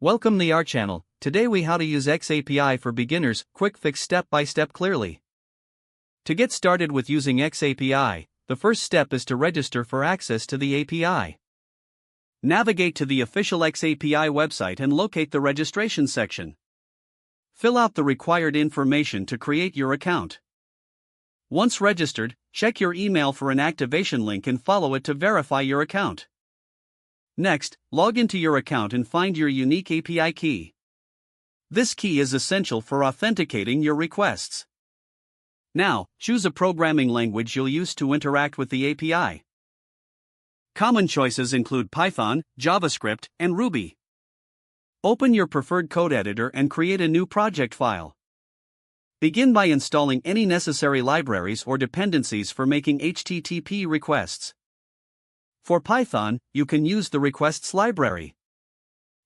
Welcome to our channel. Today we how to use XAPI for beginners, quick fix step by step clearly. To get started with using XAPI, the first step is to register for access to the API. Navigate to the official XAPI website and locate the registration section. Fill out the required information to create your account. Once registered, check your email for an activation link and follow it to verify your account. Next, log into your account and find your unique API key. This key is essential for authenticating your requests. Now, choose a programming language you'll use to interact with the API. Common choices include Python, JavaScript, and Ruby. Open your preferred code editor and create a new project file. Begin by installing any necessary libraries or dependencies for making HTTP requests. For Python, you can use the requests library.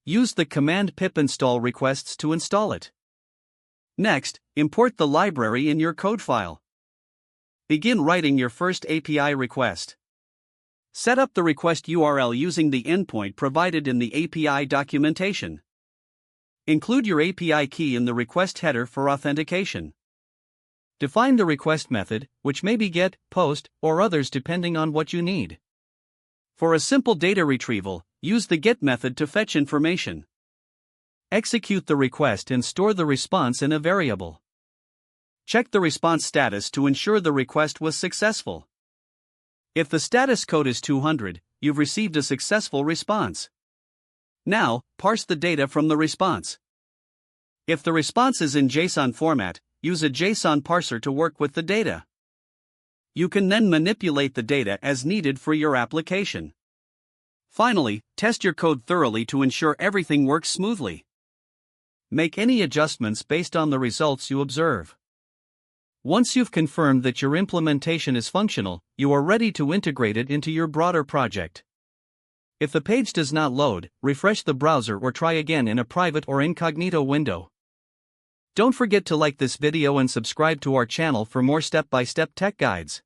Use the command pip install requests to install it. Next, import the library in your code file. Begin writing your first API request. Set up the request URL using the endpoint provided in the API documentation. Include your API key in the request header for authentication. Define the request method, which may be GET, POST, or others depending on what you need. For a simple data retrieval, use the GET method to fetch information. Execute the request and store the response in a variable. Check the response status to ensure the request was successful. If the status code is 200, you've received a successful response. Now, parse the data from the response. If the response is in JSON format, use a JSON parser to work with the data. You can then manipulate the data as needed for your application. Finally, test your code thoroughly to ensure everything works smoothly. Make any adjustments based on the results you observe. Once you've confirmed that your implementation is functional, you are ready to integrate it into your broader project. If the page does not load, refresh the browser or try again in a private or incognito window. Don't forget to like this video and subscribe to our channel for more step-by-step tech guides.